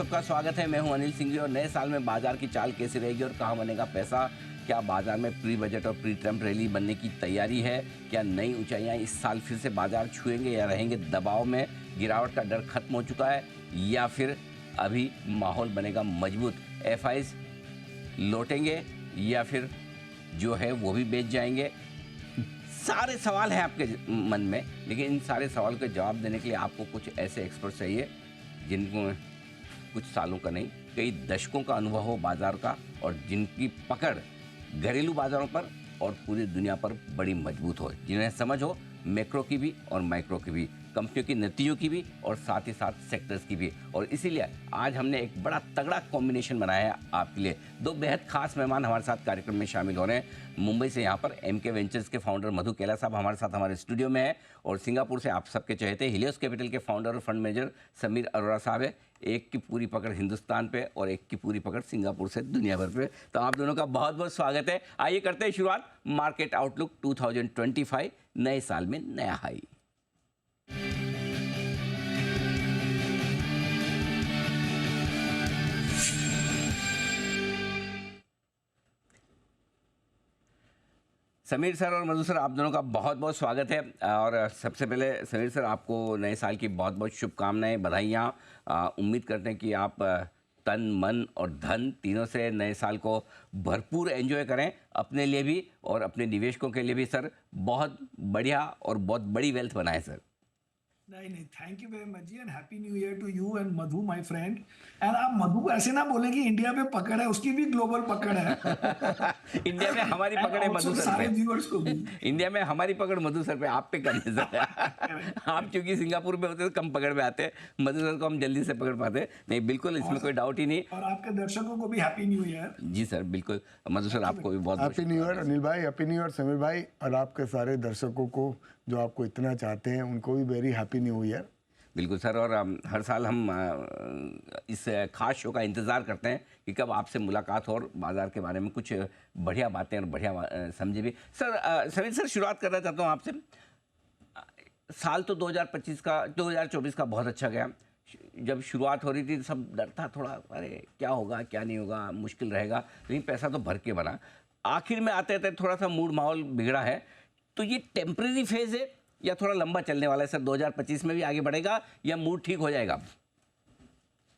सबका स्वागत है। मैं हूं अनिल सिंघवी और नए साल में बाजार की चाल कैसी रहेगी और कहां बनेगा पैसा। क्या बाजार में प्री बजट और प्री ट्रम्प रैली बनने की तैयारी है? क्या नई ऊंचाइयां इस साल फिर से बाजार छुएंगे या रहेंगे दबाव में? गिरावट का डर खत्म हो चुका है या फिर अभी माहौल बनेगा मजबूत? एफआईज लौटेंगे या फिर जो है वो भी बेच जाएंगे? सारे सवाल हैं आपके मन में, लेकिन इन सारे सवाल के जवाब देने के लिए आपको कुछ ऐसे एक्सपर्ट चाहिए जिनको कुछ सालों का नहीं, कई दशकों का अनुभव हो बाजार का और जिनकी पकड़ घरेलू बाजारों पर और पूरी दुनिया पर बड़ी मजबूत हो, जिन्हें समझ हो मैक्रो की भी और माइक्रो की भी, कंपनियों की नीतियों की भी और साथ ही साथ सेक्टर्स की भी। और इसीलिए आज हमने एक बड़ा तगड़ा कॉम्बिनेशन बनाया है आपके लिए। दो बेहद खास मेहमान हमारे साथ कार्यक्रम में शामिल हो रहे हैं। मुंबई से यहाँ पर एमके वेंचर्स के फाउंडर मधु केला साहब हमारे साथ हमारे स्टूडियो में है और सिंगापुर से आप सबके चहेते हिलियोस कैपिटल के फाउंडर और फंड मैनेजर समीर अरोड़ा साहब है। एक की पूरी पकड़ हिंदुस्तान पे और एक की पूरी पकड़ सिंगापुर से दुनिया भर पे। तो आप दोनों का बहुत बहुत स्वागत है। आइए करते हैं शुरुआत मार्केट आउटलुक 2025, नए साल में नया हाई। समीर सर और मधु सर, आप दोनों का बहुत बहुत स्वागत है। और सबसे पहले समीर सर, आपको नए साल की बहुत बहुत शुभकामनाएं, बधाइयाँ। उम्मीद करते हैं कि आप तन मन और धन तीनों से नए साल को भरपूर एंजॉय करें, अपने लिए भी और अपने निवेशकों के लिए भी। सर बहुत बढ़िया और बहुत बड़ी वेल्थ बनाए सर। नहीं, thank you very much ji and happy new year to you and Madhu my friend. And आप मधु को ऐसे ना बोले कि इंडिया में पकड़ है, उसकी भी ग्लोबल पकड़ है। इंडिया में हमारी पकड़ है मधु सर सारे पे। व्यूअर्स को भी इंडिया में हमारी पकड़ मधु सर पे, आप पे कम है सर। आप क्योंकि सिंगापुर में होते तो कम पकड़ में आते, मधु सर को हम जल्दी से पकड़ पाते। नहीं, बिल्कुल इसमें कोई डाउट ही नहीं। और आपके दर्शकों को भी हैप्पी न्यू ईयर। जी सर, बिल्कुल। मधु सर आपको भी बहुत हैप्पी न्यू ईयर अनिल भाई, हैप्पी न्यू ईयर समीर भाई, और आपके सारे दर्शकों को जो आपको इतना चाहते हैं उनको भी वेरी हैप्पी न्यू ईयर। बिल्कुल सर। और हर साल हम इस खास शो का इंतज़ार करते हैं कि कब आपसे मुलाकात हो और बाज़ार के बारे में कुछ बढ़िया बातें और बढ़िया समझे भी। सर समीर सर, शुरुआत करना चाहता हूँ आपसे। साल तो 2024 का बहुत अच्छा गया। जब शुरुआत हो रही थी सब डर था थोड़ा, अरे क्या होगा क्या नहीं होगा, मुश्किल रहेगा, लेकिन पैसा तो भर के बना। आखिर में आते आते थोड़ा सा मूड माहौल बिगड़ा है। तो ये टेम्परेरी फेज़ है या थोड़ा लंबा चलने वाला है सर? 2025 में भी आगे बढ़ेगा या मूड ठीक हो जाएगा?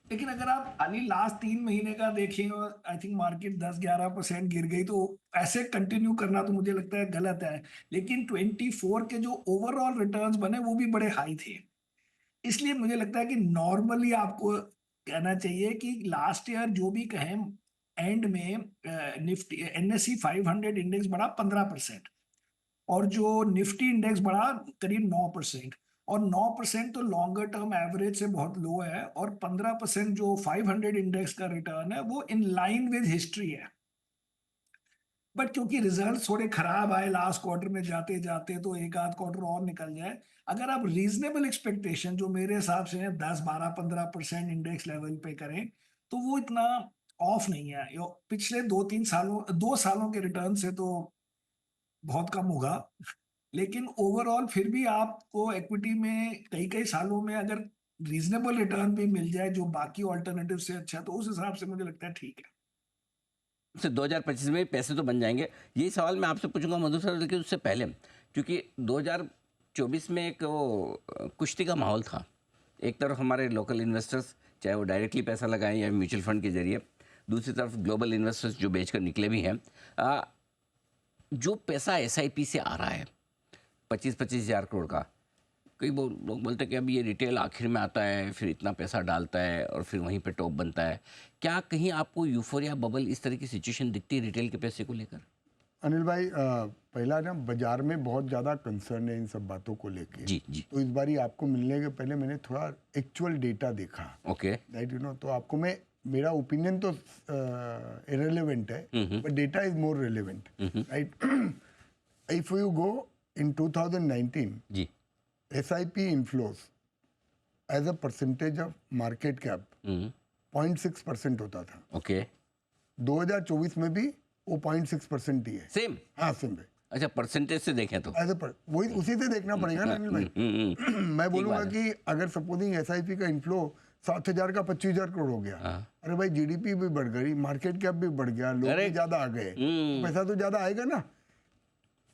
लेकिन अगर आप अनिल लास्ट 3 महीने का देखें और आई थिंक मार्केट 10-11% गिर गई, तो ऐसे कंटिन्यू करना तो मुझे लगता है गलत है। लेकिन 24 के जो ओवरऑल रिटर्न्स बने वो भी बड़े हाई थे। इसलिए मुझे लगता है कि नॉर्मली आपको कहना चाहिए कि लास्ट ईयर जो भी कहें, एंड में निफ्टी एनएससी 500 इंडेक्स बढ़ा 15% और जो निफ्टी इंडेक्स बढ़ा करीब 9%। और 9% तो लॉन्गर टर्म एवरेज से बहुत लो है, और 15% जो 500 इंडेक्स का रिटर्न है वो इन लाइन विद हिस्ट्री है। बट क्योंकि रिजल्ट थोड़े खराब आए लास्ट क्वार्टर में, जाते जाते तो एक आध क्वार्टर और निकल जाए। अगर आप रीजनेबल एक्सपेक्टेशन जो मेरे हिसाब से 10-12-15% इंडेक्स लेवल पे करें तो वो इतना ऑफ नहीं है। पिछले 2 सालों के रिटर्न से तो बहुत कम होगा। लेकिन ओवरऑल फिर भी आपको इक्विटी में कई कई सालों में अगर रीजनेबल रिटर्न भी मिल जाए जो बाकी ऑल्टरनेटिव से अच्छा, तो उस हिसाब से मुझे लगता है ठीक है। 2025 में पैसे तो बन जाएंगे, यही सवाल मैं आपसे पूछूंगा मधु सर। लेकिन उससे पहले, क्योंकि 2024 में एक वो कुश्ती का माहौल था। एक तरफ हमारे लोकल इन्वेस्टर्स, चाहे वो डायरेक्टली पैसा लगाएं या म्यूचुअल फंड के जरिए, दूसरी तरफ ग्लोबल इन्वेस्टर्स जो बेचकर निकले भी हैं। जो पैसा एसआईपी से आ रहा है 25-25 हज़ार करोड़ का, कई लोग बोलते हैं कि अब ये रिटेल आखिर में आता है, फिर इतना पैसा डालता है और फिर वहीं पे टॉप बनता है। क्या कहीं आपको यूफोरिया बबल इस तरह की सिचुएशन दिखती है रिटेल के पैसे को लेकर? अनिल भाई, पहला ना बाजार में बहुत ज़्यादा कंसर्न है इन सब बातों को लेके। जी जी। तो इस बारी आपको मिलने के पहले मैंने थोड़ा एक्चुअल डेटा देखा। ओके। राइट, तो आपको मेरा ओपिनियन तो इरेलेवेंट है, but data is more relevant. Right, if you go in 2019 ji, SIP inflows as a percentage of market cap 0.6% होता था। ओके। 2024 में भी वो 0.6% ही है। सेम? हाँ, सेम है। अच्छा, परसेंटेज से देखें तो वही उसी से देखना पड़ेगा ना अनिल भाई। मैं बोलूंगा कि अगर सपोजिंग SIP का इनफ्लो 7,000 का 25,000 करोड़ हो गया। हाँ। अरे भाई जीडीपी भी बढ़ गई, मार्केट कैप भी बढ़ गया, लोग भी Correct. ज्यादा आ गए, तो पैसा तो ज्यादा आएगा ना।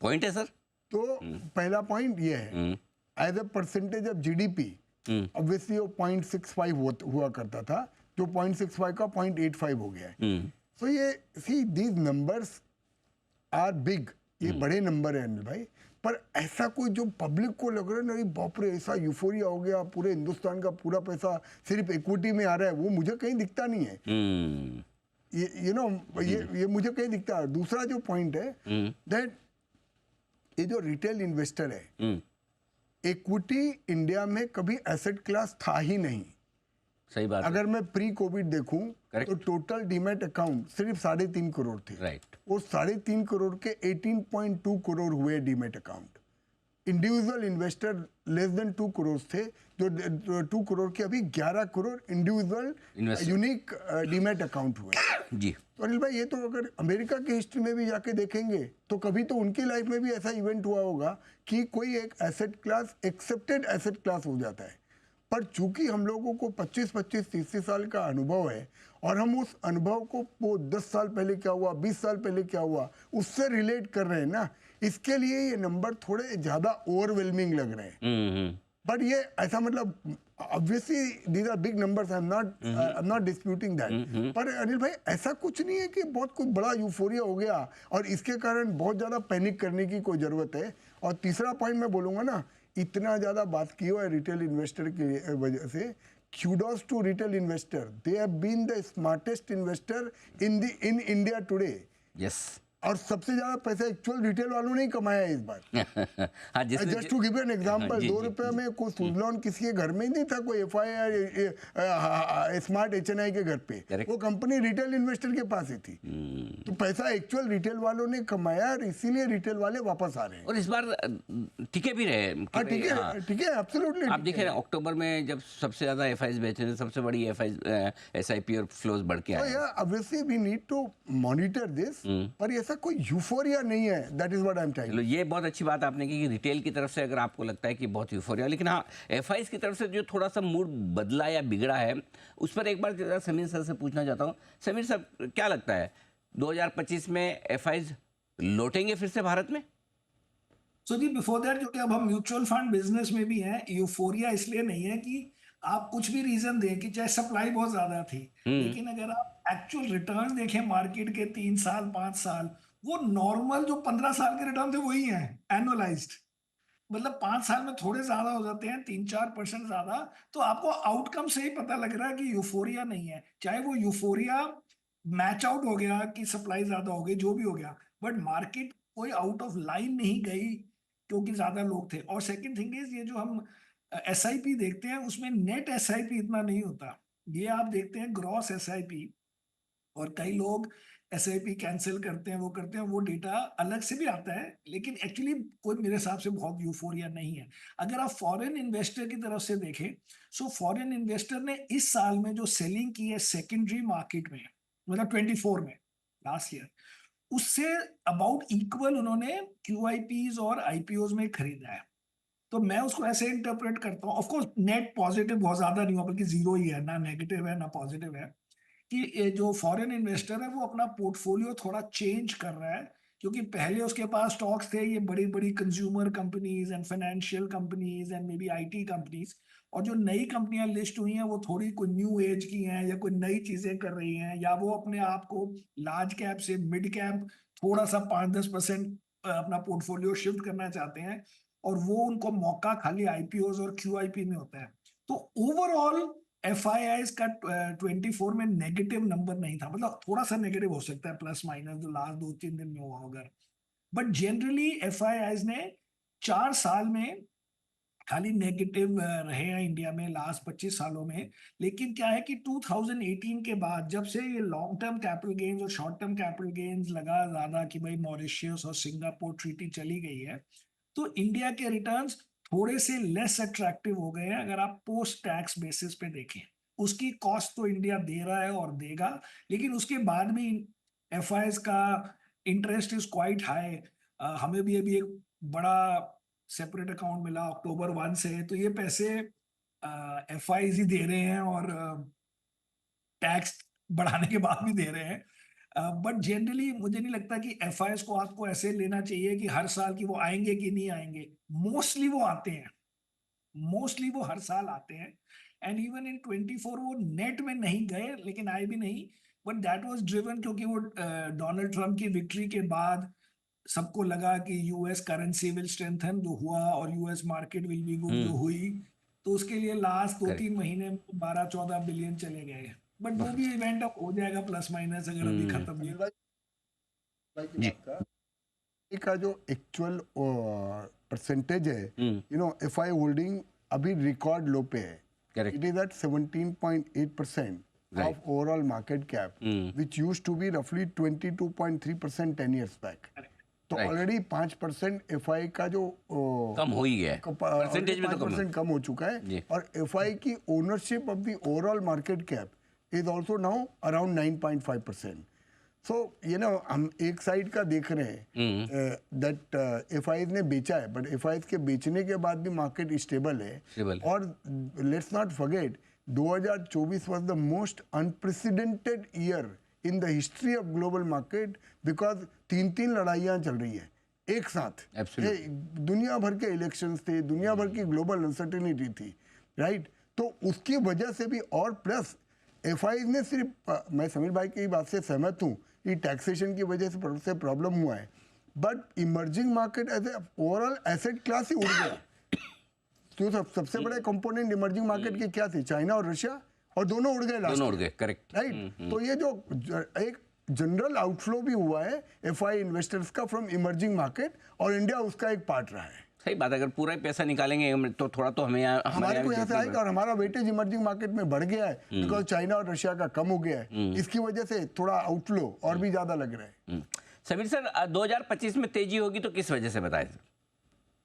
पॉइंट है सर। तो पहला पॉइंट ये है, as a percentage of GDP obviously वो 0.65 हुआ करता था, जो 0.65 का 0.85 हो गया है। सो ये see these numbers are big, ये बड़े नंबर है अनिल भाई, पर ऐसा कोई जो पब्लिक को लग रहा है नहीं बाप रे ऐसा यूफोरिया हो गया, पूरे हिंदुस्तान का पूरा पैसा सिर्फ इक्विटी में आ रहा है, वो मुझे कहीं दिखता नहीं है। ये मुझे कहीं दिखता है। दूसरा जो पॉइंट है दैट ये जो रिटेल इन्वेस्टर है, इक्विटी इंडिया में कभी एसेट क्लास था ही नहीं। सही बात अगर मैं प्री कोविड देखूं Correct. तो टोटल डीमैट अकाउंट सिर्फ 3.5 करोड़ थे। राइट। वो 3.5 करोड़ के 18.2 करोड़ हुए demat account. Individual investor less than 2 crore थे, जो 2 करोड़ के अभी 11 crore individual Investor. Unique demat account हुए। जी। तो अनिल भाई ये तो अगर अमेरिका की हिस्ट्री में भी जाके देखेंगे तो कभी तो उनकी लाइफ में भी ऐसा इवेंट हुआ होगा कि कोई एक asset class accepted asset class हो जाता है। पर चूंकि हम लोगों को 25-25, 30 साल का अनुभव है और हम उस अनुभव को वो 10 साल पहले क्या हुआ, 20 साल पहले क्या हुआ, उससे रिलेट कर रहे हैं ना, इसके लिए ये नंबर थोड़े ज्यादा ओवरवेलमिंग लग रहे हैं। बट ये ऐसा मतलब obviously these are big numbers, I am not disputing that, पर अनिल भाई ऐसा कुछ नहीं है कि बहुत कुछ बड़ा यूफोरिया हो गया और इसके कारण बहुत ज्यादा पैनिक करने की कोई जरूरत है। और तीसरा पॉइंट मैं बोलूंगा ना, इतना ज्यादा बात की हुआ है रिटेल इन्वेस्टर की वजह से, kudos to retail investor, they have been the smartest investor in India today। Yes. और सबसे ज्यादा पैसा एक्चुअल रिटेल वालों ने ही कमाया है इस बार। हाँ, just to give an example, 2 रुपए में कोई सूद लोन किसी के घर में ही नहीं था, कोई FI स्मार्ट HNI के घर पे, Correct. वो कंपनी रिटेल इन्वेस्टर के पास ही थी। तो पैसा एक्चुअल रिटेल वालों ने कमाया और इसीलिए रिटेल वाले वापस आ रहे हैं। और इस बार टिके भी रहे। हाँ ठीक है, ठीक है, एब्सोल्युटली। आप देखें ना, अक्टूबर में जब सबसे ज्यादा एफआईज बेचे थे, सबसे बड़ी एसआईपी और फ्लोज बढ़ के तो आए। या obviously we need to monitor this, पर ऐसा कोई यूफोरिया नहीं है, that is what I am telling. चलो, ये बहुत अच्छी बात आपने की कि रिटेल की तरफ से अगर आपको लगता है कि बहुत यूफोरिया, लेकिन हाँ एफआईज की तरफ से जो थोड़ा सा मूड बदला या बिगड़ा है, उस पर एक बार जरा समीर सर से पूछना चाहता हूँ। समीर सर, क्या लगता है 2025 में एफआईज लौटेंगे फिर से भारत में? सो जी, बिफोर दैट, क्योंकि अब हम म्यूचुअल फंड बिजनेस में भी हैं, यूफोरिया इसलिए नहीं है कि आप कुछ भी रीजन दें कि चाहे सप्लाई बहुत ज्यादा थी, लेकिन अगर आप एक्चुअल रिटर्न देखें मार्केट के 3 साल 5 साल, वो नॉर्मल जो 15 साल के रिटर्न थे वही हैं एनुअलाइज्ड। मतलब 5 साल में थोड़े ज्यादा हो जाते हैं, 3-4% ज्यादा, तो आपको आउटकम से ही पता लग रहा है कि यूफोरिया नहीं है। चाहे वो यूफोरिया मैच आउट हो गया कि सप्लाई ज्यादा हो गई, जो भी हो गया, बट मार्केट कोई आउट ऑफ लाइन नहीं गई क्योंकि ज्यादा लोग थे। और सेकंड थिंग इज, ये जो हम एसआईपी देखते हैं उसमें नेट एसआईपी इतना नहीं होता, ये आप देखते हैं ग्रॉस एसआईपी, और कई लोग एसआईपी कैंसिल करते हैं, वो करते हैं, वो डेटा अलग से भी आता है, लेकिन एक्चुअली कोई मेरे हिसाब से बहुत यूफोरिया नहीं है। अगर आप फॉरेन इन्वेस्टर की तरफ से देखें, सो फॉरेन इन्वेस्टर ने इस साल में जो सेलिंग की है सेकेंडरी मार्केट में, मतलब 24 में, लास्ट ईयर, उससे अबाउट इक्वल उन्होंने क्यूआईपीज और आईपीओज में खरीदा है। तो मैं उसको ऐसे इंटरप्रेट करता हूँ, ऑफकोर्स नेट पॉजिटिव बहुत ज्यादा नहीं हुआ, बल्कि जीरो ही है, ना नेगेटिव है ना पॉजिटिव है, कि ये जो फॉरेन इन्वेस्टर है वो अपना पोर्टफोलियो थोड़ा चेंज कर रहा है, क्योंकि पहले उसके पास स्टॉक्स थे ये बड़ी बड़ी consumer companies and financial companies and may be IT companies, और जो नई कंपनियां लिस्ट हुई हैं वो थोड़ी कोई न्यू एज की हैं या कोई नई चीजें कर रही हैं, या वो अपने आप को लार्ज कैप से मिड कैप थोड़ा सा 5-10% अपना पोर्टफोलियो शिफ्ट करना चाहते हैं, और वो उनको मौका खाली आईपीओ और क्यूआईपी में होता है। तो ओवरऑल एफआईआई का 24 में नेगेटिव नंबर नहीं था, मतलब थोड़ा सा नेगेटिव हो सकता है प्लस माइनस जो लास्ट 2-3 दिन में हुआ होगा, बट जनरली एफआईआई ने 4 साल में खाली नेगेटिव रहे हैं इंडिया में लास्ट 25 सालों में। लेकिन क्या है कि 2018 के बाद जब से ये लॉन्ग टर्म कैपिटल गेन्स और शॉर्ट टर्म कैपिटल गेन्स लगा ज्यादा कि भाई मॉरिशियस और सिंगापुर ट्रीटी चली गई है, तो इंडिया के रिटर्न्स थोड़े से लेस अट्रैक्टिव हो गए हैं। अगर आप पोस्ट टैक्स बेसिस पे देखें, उसकी कॉस्ट तो इंडिया दे रहा है और देगा, लेकिन उसके बाद भी एफआईएस का इंटरेस्ट इज क्वाइट हाई। हमें भी अभी एक बड़ा सेपरेट अकाउंट मिला अक्टूबर 1 से, तो ये पैसे एफआईज ही दे रहे हैं और टैक्स बढ़ाने के बाद भी दे रहे हैं। बट जनरली मुझे नहीं लगता कि एफआईएस को आपको ऐसे लेना चाहिए कि हर साल की वो आएंगे कि नहीं आएंगे। मोस्टली वो आते हैं, मोस्टली वो हर साल आते हैं। एंड इवन इन 24 वो नेट में नहीं गए, लेकिन आए भी नहीं। बट दैट वाज ड्रिवन क्योंकि वो डोनाल्ड ट्रम्प की विक्ट्री के बाद सबको लगा कि यूएस करेंसी विल स्ट्रेंथन, जो हुआ, और US market will be good, जो हुई। तो उसके लिए लास्ट 2-3 महीने में 12-14 बिलियन चले गए। बट वो भी इवेंट अब हो जाएगा प्लस माइनस, अगर अभी खत्म नहीं। भाई की बात का जो एक्चुअल परसेंटेज है, एफआई होल्डिंग अभी रिकॉर्ड लो पे है। It is at 17.8% of overall market cap, which used to be roughly 22.3% 10 years back. तो ऑलरेडी 5% एफआई का जो कम हो ही गया है, परसेंटेज में तो 5% कम हो चुका है। और एफआई की ownership of the overall market cap is also now around 9.5%. सो हम एक साइड का देख रहे हैं दैट एफआईज ने बेचा है, बट एफआईज के बेचने के बाद भी मार्केट स्टेबल है। और let's not forget 2024 was the most unprecedented year in the history of global market because 3 लड़ाइयाँ चल रही है एक साथ। दुनिया भर के इलेक्शंस थे, दुनिया भर की ग्लोबल अनसर्टेनिटी थी, राइट? तो उसकी वजह से भी, और प्लस एफआईज ने सिर्फ, मैं समीर भाई की बात से सहमत हूँ कि टैक्सेशन की वजह से प्रॉब्लम हुआ है, but emerging market as a overall asset class ही उड़ गया। तो सबसे बड़े कंपोनेंट इमर्जिंग मार्केट के क्या थे? चाइना और रशिया, और दोनों उड़ गए लास्ट, दोनों उड़ गए, करेक्ट, राइट? तो ये जो एक जनरल आउटफ्लो भी हुआ है एफआई इन्वेस्टर्स का फ्रॉम इमर्जिंग मार्केट, और इंडिया उसका एक पार्ट रहा है। सही बात है, अगर पूरा ही पैसा निकालेंगे तो थोड़ा तो हमें हमारे को यहाँ से आएगा, और हमारा वेटेज इमर्जिंग मार्केट में बढ़ गया है बिकॉज चाइना और रशिया का कम हो गया है। इसकी वजह से थोड़ा आउटफ्लो और भी ज्यादा लग रहा है। समीर सर, 2025 में तेजी होगी तो किस वजह से बताएं?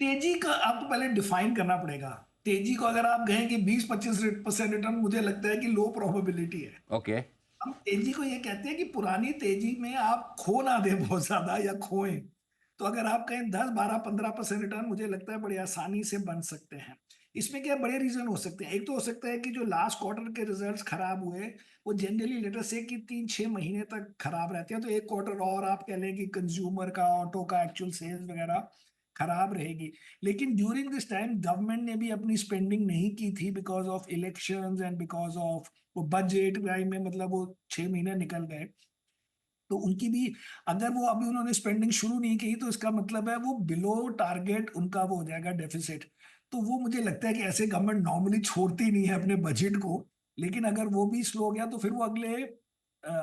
तेजी का आपको पहले डिफाइन करना पड़ेगा। तेजी को अगर आप कहें कि 20-25% रिटर्न, मुझे लगता है कि लो प्रोबेबिलिटी है। ओके, हम तेजी को ये कहते हैं कि पुरानी तेजी में आप खो ना दे बहुत ज्यादा, या खोएं। तो अगर आप कहें 10-12-15% रिटर्न, मुझे लगता है बड़ी आसानी से बन सकते हैं। इसमें क्या बड़े रीजन हो सकते हैं। एक तो हो सकता है कि जो लास्ट क्वार्टर के रिजल्ट्स खराब हुए, वो जनरली लेटर से कि 3-6 महीने तक खराब रहते हैं। तो एक क्वार्टर और आप कह लें कि कंज्यूमर का, ऑटो का एक्चुअल सेल्स वगैरह खराब रहेगी। लेकिन ड्यूरिंग दिस टाइम गवर्नमेंट ने भी अपनी स्पेंडिंग नहीं की थी because of elections and because of वो बजट टाइम में, मतलब वो 6 महीने निकल गए। तो उनकी भी, अगर वो अभी उन्होंने स्पेंडिंग शुरू नहीं की, तो इसका मतलब है वो बिलो टारगेट उनका वो हो जाएगा डेफिसिट। तो वो मुझे लगता है कि ऐसे गवर्नमेंट नॉर्मली छोड़ती नहीं है अपने बजट को। लेकिन अगर वो भी स्लो हो गया तो फिर वो अगले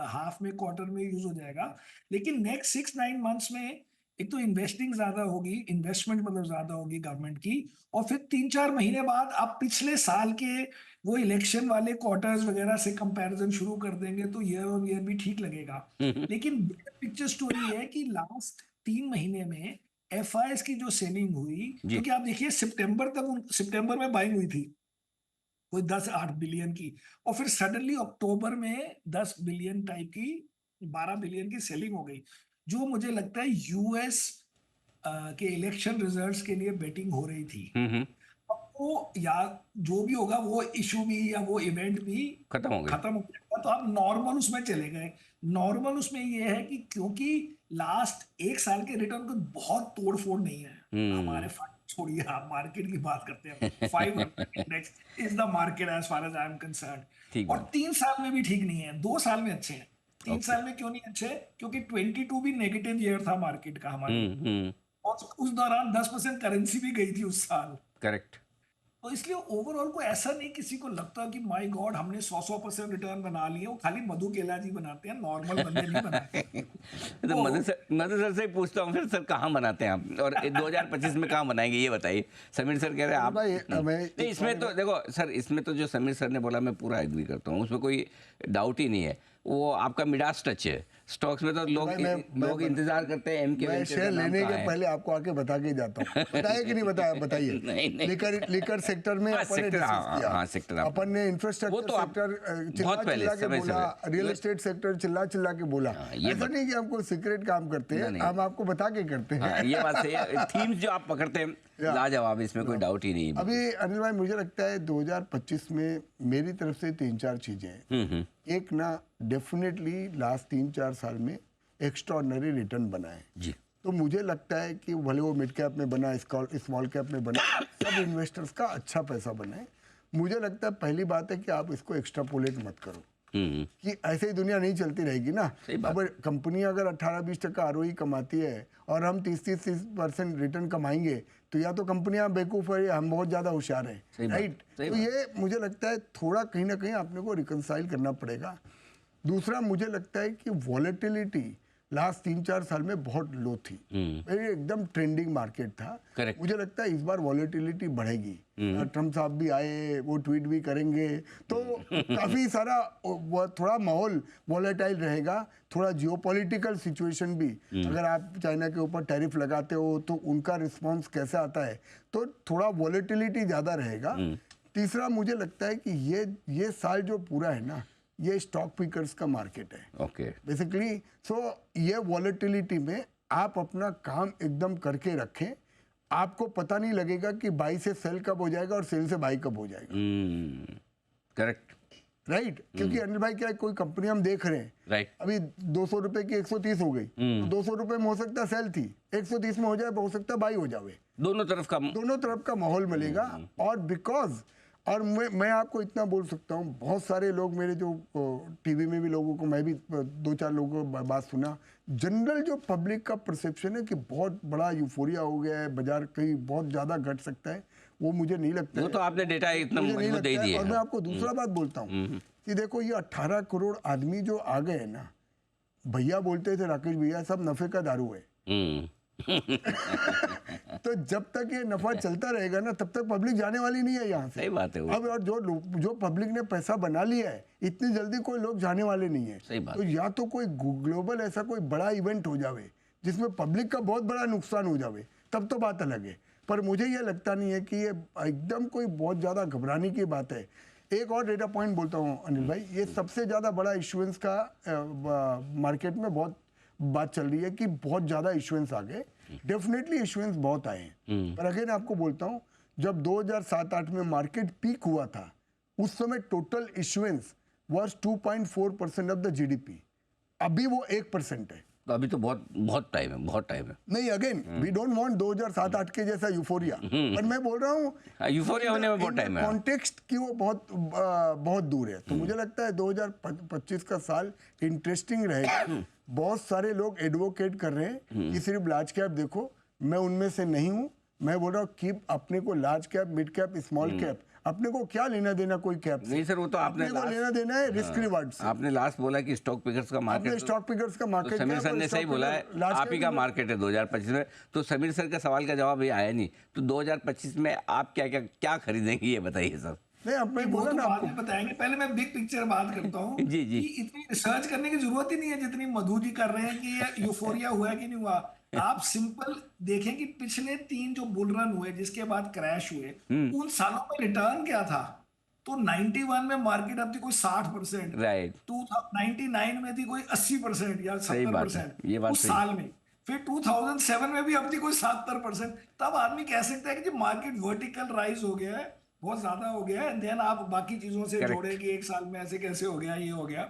हाफ में, क्वार्टर में यूज हो जाएगा। लेकिन नेक्स्ट 6-9 मंथ्स में एक तो इन्वेस्टिंग ज्यादा होगी, इन्वेस्टमेंट मतलब ज्यादा होगी गवर्नमेंट की। और फिर 3-4 महीने बाद आप पिछले साल के वो इलेक्शन वाले क्वार्टर्स वगैरह से कंपैरिजन शुरू कर देंगे, तो ईयर ऑन ईयर भी ठीक लगेगा। लेकिन पिक्चर स्टोरी है कि लास्ट 3 महीने में एफआईएस की जो सेलिंग हुई, क्योंकि आप देखिए सितंबर में बाइंग हुई थी कोई 10-8 बिलियन की, और फिर सडनली अक्टूबर में 10 बिलियन टाइप की, 12 बिलियन की सेलिंग हो गई, जो मुझे लगता है यूएस के इलेक्शन रिजल्ट्स के लिए बेटिंग हो रही थी। वो, या जो भी होगा, वो इशू भी या वो इवेंट भी खत्म हो गया, तो आप नॉर्मल उसमें चले गए। नॉर्मल उसमें ये है कि क्योंकि लास्ट 1 साल के रिटर्न को बहुत तोड़ फोड़ नहीं है हमारे, छोड़िए आप मार्केट की बात करते हैं, 500 index is the market as far as I am concerned. और 3 साल में भी ठीक नहीं है, 2 साल में अच्छे हैं। 3 साल में क्यों नहीं अच्छे? क्योंकि 22 भी नेगेटिव ईयर था मार्केट का हमारे, और उस दौरान 10% करेंसी भी गई थी उस साल, करेक्ट। तो इसलिए ओवरऑल को ऐसा नहीं किसी को लगता कि माय गॉड हमने 100% रिटर्न बना लिए। वो खाली मधु केला जी बनाते हैं, नॉर्मल बंदे नहीं बनाते। तो मधु सर से पूछता हूँ फिर, सर कहाँ बनाते हैं आप, और 2025 में कहाँ बनाएंगे ये बताइए। समीर सर कह रहे हैं आप नहीं, इसमें तो देखो सर, इसमें तो जो समीर सर ने बोला मैं पूरा एग्री करता हूँ, उसमें कोई डाउट ही नहीं है। वो आपका मिडास टच है, स्टॉक्स में तो लोग भाई लोग इंतजार करते हैं एम के मैं शेयर लेने के पहले आपको आके बता के जाता हूँ। बताया कि नहीं बताया, बताइए। नहीं। लिकर सेक्टर में अपन ने डिस्कस किया, सेक्टर अपन ने इंफ्रास्ट्रक्चर सेक्टर चिल्ला चिल्ला के बोला, रियल एस्टेट सेक्टर चिल्ला चिल्ला के बोला। ऐसा नहीं कि हम कोई सीक्रेट काम करते हैं, हम आपको बता के करते हैं। ये बात सही है, थीम्स जो आप पकड़ते हैं लाजवाब, इसमें कोई डाउट ही नहीं है। अभी अनिल भाई मुझे लगता है 2025 में मेरी तरफ से 3-4 चीजें हैं। एक ना, डेफिनेटली लास्ट 3-4 साल में एक्स्ट्राऑर्डिनरी रिटर्न बना है जी। तो मुझे लगता है कि भले वो मिड कैप में बना, स्मॉल कैप में बना, सब इन्वेस्टर्स का अच्छा पैसा बना है। मुझे लगता है पहली बात है कि आप इसको एक्स्ट्रापोलेट मत करो कि ऐसे ही दुनिया नहीं चलती रहेगी ना। अब कंपनी अगर 18-20% ROE कमाती है और हम 30% रिटर्न कमाएंगे तो या तो कंपनियां बेवकूफ़ है या हम बहुत ज़्यादा होशियार हैं, राइट। तो ये मुझे लगता है थोड़ा कहीं ना कहीं आपने को रिकंसाइल करना पड़ेगा। दूसरा मुझे लगता है कि वॉलेटिलिटी लास्ट 3-4 साल में बहुत लो थी, एकदम ट्रेंडिंग मार्केट था। Correct. मुझे लगता है इस बार वॉलेटिलिटी बढ़ेगी। ट्रम्प साहब भी आए, वो ट्वीट भी करेंगे तो काफी सारा थोड़ा माहौल वॉलेटाइल रहेगा। थोड़ा जियोपॉलिटिकल सिचुएशन भी, अगर आप चाइना के ऊपर टैरिफ लगाते हो तो उनका रिस्पॉन्स कैसे आता है, तो थोड़ा वॉलेटिलिटी ज्यादा रहेगा। तीसरा मुझे लगता है कि ये साल जो पूरा है ना, ये स्टॉक पिकर्स का मार्केट है। ओके। बेसिकली ये वॉलेटिलिटी में आप अपना काम एकदम करके रखें, आपको पता नहीं लगेगा कि बाई से सेल कब हो जाएगा और सेल से बाई कब हो जाएगा। Correct, right. क्योंकि अनिल भाई क्या है, कोई कंपनी हम देख रहे हैं, राइट, अभी 200 रुपए की 130 हो गई, तो 200 रुपए में हो सकता है सेल थी, 130 में हो जाए, हो सकता है बाई हो जावे। दोनों तरफ का माहौल मिलेगा। और बिकॉज और मैं आपको इतना बोल सकता हूँ, बहुत सारे लोग मेरे जो टीवी में भी लोगों को, मैं भी 2-4 लोगों को बात सुना, जनरल जो पब्लिक का परसेप्शन है कि बहुत बड़ा यूफोरिया हो गया है, बाजार कहीं बहुत ज़्यादा घट सकता है, वो मुझे नहीं लगता है। तो आपने डेटा इतना मजबूत दे दिया। और मैं आपको दूसरा बात बोलता हूँ कि देखो ये 18 करोड़ आदमी जो आ गए हैं ना, भैया बोलते थे राकेश भैया, सब नफे का दारू है। तो जब तक ये नफा चलता रहेगा ना, तब तक पब्लिक जाने वाली नहीं है यहाँ से। सही बात है। अब और जो पब्लिक ने पैसा बना लिया है, इतनी जल्दी कोई लोग जाने वाले नहीं है। सही बात। तो या तो कोई ग्लोबल ऐसा कोई बड़ा इवेंट हो जावे जिसमें पब्लिक का बहुत बड़ा नुकसान हो जावे, तब तो बात अलग है। पर मुझे ये लगता नहीं है कि ये एकदम कोई बहुत ज्यादा घबराने की बात है। एक और डेटा पॉइंट बोलता हूँ अनिल भाई, ये सबसे ज्यादा बड़ा इशुएंस का मार्केट में बहुत बात चल रही है कि बहुत ज्यादा इशुएंस आ गए। डेफिनेटली इशुएंस बहुत आए हैं, पर अगेन आपको बोलता हूँ, जब 2007-8 में मार्केट पीक हुआ था, उस समय total issuance was 2.4% of the GDP। अभी वो 1% है। तो अभी तो बहुत टाइम है। नहीं, अगेन वी डोंट वांट 2007-8 के जैसा यूफोरिया, पर मैं बोल रहा हूँ यूफोरिया होने में बहुत टाइम है। कॉन्टेक्स्ट की वो बहुत दूर है। तो मुझे लगता है 2025 का साल इंटरेस्टिंग रहेगा। बहुत सारे लोग एडवोकेट कर रहे हैं कि सिर्फ लार्ज कैप देखो, मैं उनमें से नहीं हूँ। मैं बोल रहा हूँ कीप अपने को large cap, mid cap, small cap, अपने को क्या लेना देना कोई कैप से। नहीं सर, वो तो आपने को लेना देना है रिस्क रिवार्ड से। आपने लास्ट बोला कि स्टॉक पिकर्स का मार्केट, स्टॉक पिकर्स का मार्केट, समीर सर ने सही बोला है, आप ही का मार्केट है 2025 में। तो समीर सर का सवाल का जवाब ये आया नहीं। तो 2025 में आप क्या खरीदेंगे, ये बताइए सर। नहीं, अब मैं बोला ना आपको बताएंगे, पहले मैं बिग पिक्चर बात करता हूँ। जी जी। कि इतनी रिसर्च करने की जरूरत ही नहीं है जितनी मधु जी कर रहे हैं कि ये यूफोरिया हुआ है कि नहीं हुआ। आप सिंपल देखें कि पिछले 3 जो बुल रन हुए, जिसके बाद क्रैश हुए, उन सालों में रिटर्न क्या था। तो 91 में मार्केट अब थी कोई 60%, राइट। 99 में थी कोई 80% या 70% उस साल में। फिर 2007 में भी अब थी कोई 70%। तब आदमी कह सकता है कि मार्केट वर्टिकल राइज हो गया है, बहुत ज्यादा हो गया है। देन आप बाकी चीजों से जोड़े कि 1 साल में ऐसे कैसे हो गया, ये हो गया।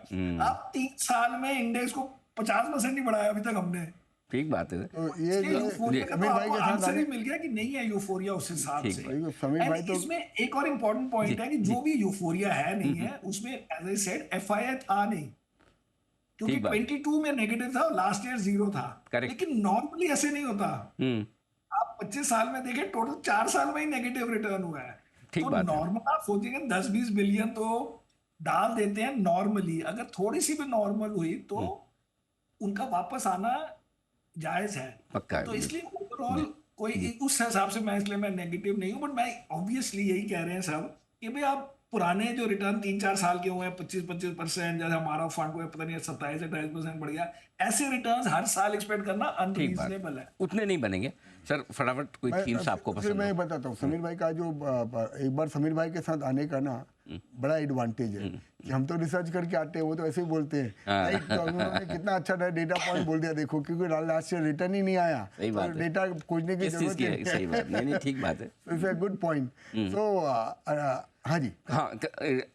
आप 3 साल में इंडेक्स को 50% नहीं बढ़ाया अभी तक हमने। ठीक बात है। तो ये यूफोरिया का तो आंसर ही मिल गया कि नहीं है यूफोरिया उस हिसाब से। समीर भाई तो इसमें एक और इम्पोर्टेंट पॉइंट है कि जो भी यूफोरिया है नहीं है, उसमें एज आई सेड FII था नहीं, क्योंकि 22 में नेगेटिव था और लास्ट ईयर 0 था। लेकिन नॉर्मली ऐसे नहीं होता। आप 25 साल में देखें, टोटल 4 साल में ही नेगेटिव रिटर्न हुआ है। तो नॉर्मल आप सोचेंगे 10-20 बिलियन तो डाल देते हैं नॉर्मली। अगर थोड़ी सी भी नॉर्मल हुई तो उनका वापस आना जायज है। तो इसलिए ओवरऑल कोई उस हिसाब से मैं नेगेटिव नहीं हूं। बट मैं ऑब्वियसली यही कह रहे हैं सब कि भाई आप पुराने जो रिटर्न 3-4 साल के हुए हैं 25-25%, जैसे हमारा फंड हुआ पता नहीं 27-28% बढ़ गया, ऐसे रिटर्न्स हर साल एक्सपेक्ट करना ठीक बात, अनरीजनेबल है। उतने नहीं बनेंगे सर। फटाफट कोई थीम्स आपको फिर पसंद मैं हो? बताता हूँ समीर भाई का जो एक बार समीर भाई के साथ आने का ना बड़ा एडवांटेज है कि हम तो रिसर्च करके आते हैं, वो तो ऐसे ही बोलते हैं राइट। तो उन्होंने कितना अच्छा डेटा पॉइंट बोल दिया, देखो क्योंकि लास्ट ईयर रिटर्न ही नहीं आया, सही बात तो है। डेटा खोजने की किस चीज़ जरूरत की ही है? नहीं सही बात, नहीं नहीं ठीक बात है। It's a good point. So हाँ जी हाँ,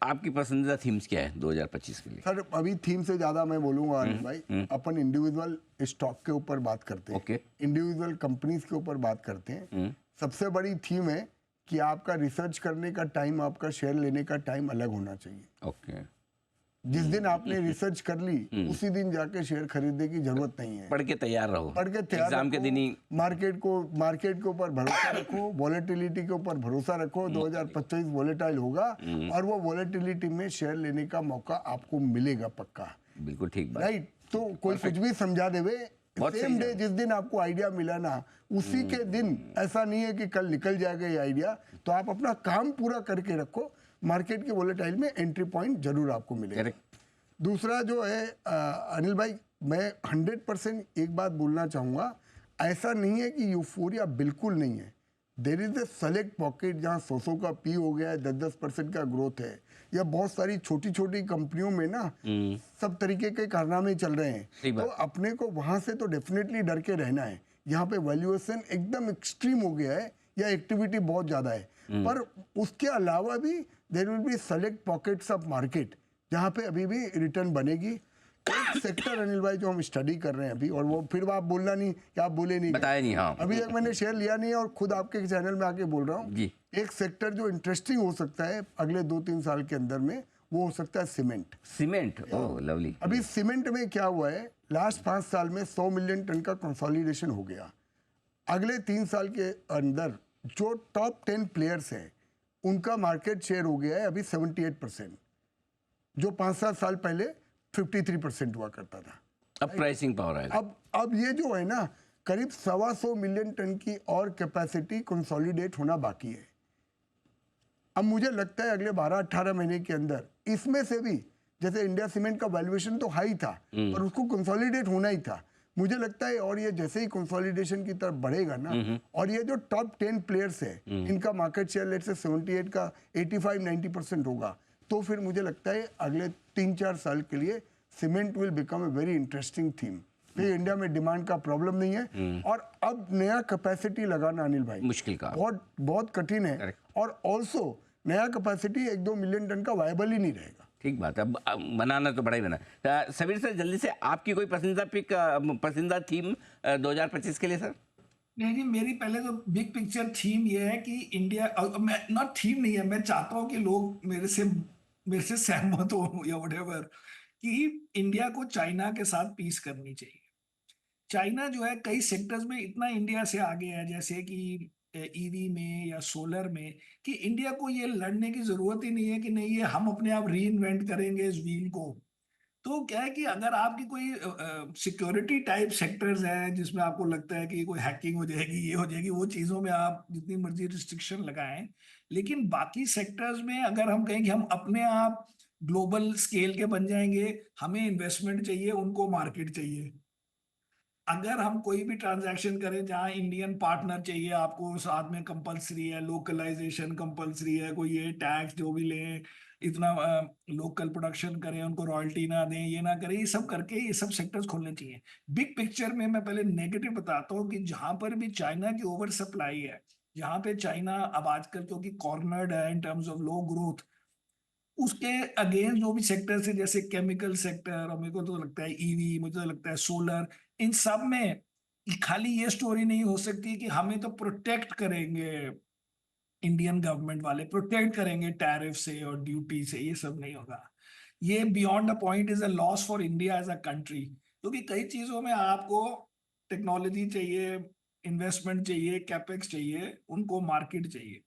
आपकी पसंदीदा थीम्स क्या है 2025 के लिए? सर, अभी थीम से ज्यादा मैं बोलूंगा अनिल भाई, अपन इंडिविजुअल स्टॉक के ऊपर बात करते हैं, ओके। इंडिविजुअल कंपनीज के ऊपर बात करते हैं। सबसे बड़ी थीम है कि आपका रिसर्च करने का टाइम, आपका शेयर लेने का टाइम अलग होना चाहिए। ओके। जिस दिन आपने रिसर्च कर ली उसी दिन जाके शेयर खरीदने की जरूरत नहीं है। पढ़ के तैयार रहो, पढ़ के तैयार एग्जाम के रखो, दिन ही। मार्केट के ऊपर भरोसा रखो, वॉलेटिलिटी के ऊपर भरोसा रखो। 2025 वॉलेटाइल होगा और वो वॉलेटिलिटी में शेयर लेने का मौका आपको मिलेगा पक्का, बिल्कुल ठीक बात। राइट। तो कोई कुछ भी समझा देवे, बहुत सेम सही डे जिस दिन आपको आइडिया मिला ना उसी के दिन, ऐसा नहीं है कि कल निकल जाएगा ये आइडिया, तो आप अपना काम पूरा करके रखो, मार्केट के वॉलेटाइल में एंट्री पॉइंट जरूर आपको मिलेगा। करेक्ट। दूसरा जो है अनिल भाई, मैं 100% एक बात बोलना चाहूँगा, ऐसा नहीं है कि यूफोरिया बिल्कुल नहीं है। There is a select pocket जहाँ 100 का पी हो गया है, 10-10% का ग्रोथ है, या बहुत सारी छोटी छोटी कंपनियों में ना सब तरीके के कारनामे चल रहे सही हैं। बात। तो अपने को वहाँ से तो डेफिनेटली डर के रहना है। यहाँ पे वैल्यूएशन एकदम एक्सट्रीम हो गया है या एक्टिविटी बहुत ज़्यादा है, पर उसके अलावा भी there will be select pockets of market जहाँ पे अभी भी रिटर्न बनेगी। एक सेक्टर अनिल भाई जो हम स्टडी कर रहे हैं अभी, और वो फिर आप बोलना नहीं कि आप बोले नहीं, बताया नहीं। हाँ अभी तक मैंने शेयर लिया नहीं है और खुद आपके चैनल में आके बोल रहा हूँ। जी। एक सेक्टर जो इंटरेस्टिंग हो सकता है अगले 2-3 साल के अंदर में, वो हो सकता है सीमेंट। सीमेंट, ओह लवली। अभी सीमेंट में क्या हुआ है, लास्ट 5 साल में 100 मिलियन टन का कंसोलिडेशन हो गया। अगले 3 साल के अंदर जो टॉप 10 प्लेयर्स हैं उनका मार्केट शेयर हो गया है अभी 78%, जो 5-7 साल पहले 53% हुआ करता था। अब प्राइसिंग पावर आएगा। अब ये जो है ना, करीब 125 मिलियन टन की और कैपेसिटी कंसोलिडेट होना बाकी है। अब मुझे लगता है अगले 12-18 महीने के अंदर इसमें से भी, जैसे इंडिया सीमेंट का वैल्यूएशन तो हाई था पर उसको कंसोलिडेट होना ही था, मुझे लगता है, और ये जैसे ही कंसोलिडेशन की तरफ बढ़ेगा ना, और ये जो टॉप 10 प्लेयर्स है इनका मार्केट शेयर लेट से 78 का 85-90% होगा, तो फिर मुझे लगता है अगले 3-4 साल के लिए cement will become a very interesting theme. फिर इंडिया में डिमांड का प्रॉब्लम नहीं है, और अब नया कैपेसिटी लगाना अनिल भाई मुश्किल का बहुत बहुत कठिन है, Correct. और ऑल्सो नया कैपेसिटी 1-2 मिलियन टन का वायबल ही नहीं रहेगा। ठीक बात है। अब बनाना तो बड़ा ही बना। समीर सर, जल्दी से आपकी कोई पसंदीदा पसंदीदा थीम 2025 के लिए सर? नहीं जी, मेरी पहले तो बिग पिक्चर थीम ये है कि इंडिया, मैं नॉट थीम नहीं है, मैं चाहता हूँ कि लोग मेरे से सहमत हो या व्हाटएवर, कि इंडिया को चाइना के साथ पीस करनी चाहिए। चाइना जो है कई सेक्टर्स में इतना इंडिया से आगे है, जैसे कि ईवी में या सोलर में, कि इंडिया को ये लड़ने की जरूरत ही नहीं है कि नहीं ये हम अपने आप री इन्वेंट करेंगे इस व्हील को। तो क्या है कि अगर आपकी कोई सिक्योरिटी टाइप सेक्टर्स हैं जिसमें आपको लगता है कि कोई हैकिंग हो जाएगी, ये हो जाएगी, वो चीज़ों में आप जितनी मर्जी रिस्ट्रिक्शन लगाएं, लेकिन बाकी सेक्टर्स में अगर हम कहें कि हम अपने आप ग्लोबल स्केल के बन जाएंगे, हमें इन्वेस्टमेंट चाहिए, उनको मार्केट चाहिए। अगर हम कोई भी ट्रांजैक्शन करें जहां इंडियन पार्टनर चाहिए, आपको साथ में कंपलसरी है, लोकलाइजेशन कंपलसरी है, कोई ये टैक्स जो भी लें, इतना लोकल प्रोडक्शन करें, उनको रॉयल्टी ना दें, ये ना करें, ये सब करके ये सब सेक्टर्स खोलने चाहिए। बिग पिक्चर में मैं पहले नेगेटिव बताता हूँ कि जहां पर भी चाइना की ओवर सप्लाई है, जहां पे चाइना अब आजकल क्योंकि कॉर्नर्ड है in terms of low growth, उसके अगेंस्ट जो भी सेक्टर है जैसे केमिकल सेक्टर, और मेरे को तो लगता है ईवी, मुझे तो लगता है सोलर, इन सब में खाली ये स्टोरी नहीं हो सकती कि हमें तो प्रोटेक्ट करेंगे, इंडियन गवर्नमेंट वाले प्रोटेक्ट करेंगे टैरिफ से और ड्यूटी से, ये सब नहीं होगा। ये beyond the point is a loss for India as a country, क्योंकि कई चीजों में आपको टेक्नोलॉजी चाहिए, इन्वेस्टमेंट चाहिए, कैपेक्स चाहिए, उनको मार्केट चाहिए।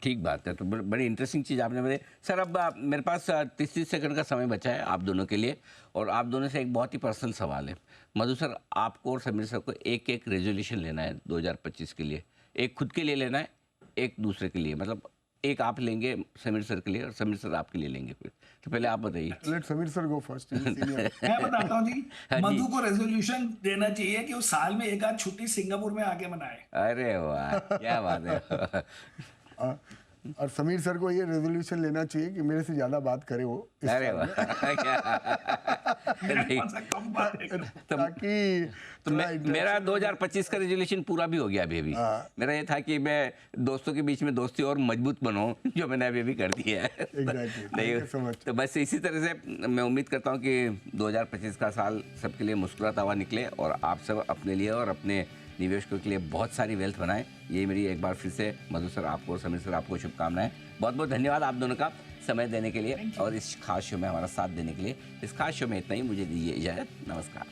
ठीक बात है। तो बड़ी इंटरेस्टिंग चीज़ आपने बताई सर। अब मेरे पास 30 सेकंड का समय बचा है आप दोनों के लिए, और आप दोनों से एक बहुत ही पर्सनल सवाल है। मधु सर, आपको और समीर सर को एक एक रेजोल्यूशन लेना है 2025 के लिए। एक खुद के लिए लेना है, एक दूसरे के लिए, मतलब एक आप लेंगे समीर सर के लिए और समीर सर आपके लिए लेंगे फिर। तो पहले आप बताइए। लेट समीर सर गो फर्स्ट। मैं बताता हूँ जी, हाँ जी। मधु को रेजोल्यूशन देना चाहिए कि वो साल में एक आध छुट्टी सिंगापुर में आके मनाए। अरे वाह, क्या बात है। और समीर सर को ये रेजोल्यूशन लेना चाहिए कि मेरे से ज्यादा बात करे वो इस अरे साल में। वाह। नहीं, कौन सा कम बात है। ताकि तो मेरा 2025 का रेजोल्यूशन पूरा भी हो गया अभी। हाँ। मेरा ये था कि मैं दोस्तों के बीच में दोस्ती और मजबूत बनाऊं, जो मैंने अभी कर दी है। Exactly. Thank you so much. तो बस इसी तरह से मैं उम्मीद करता हूं कि 2025 का साल सबके लिए मुस्कुराता हुआ निकले और आप सब अपने लिए और अपने निवेशकों के लिए बहुत सारी वेल्थ बनाएं। ये मेरी एक बार फिर से मधु सर आपको और समीर सर आपको शुभकामनाएं। बहुत बहुत धन्यवाद आप दोनों का समय देने के लिए और इस खास शो में हमारा साथ देने के लिए। इस खास शो में इतना ही, मुझे दीजिए इजाज़त। नमस्कार।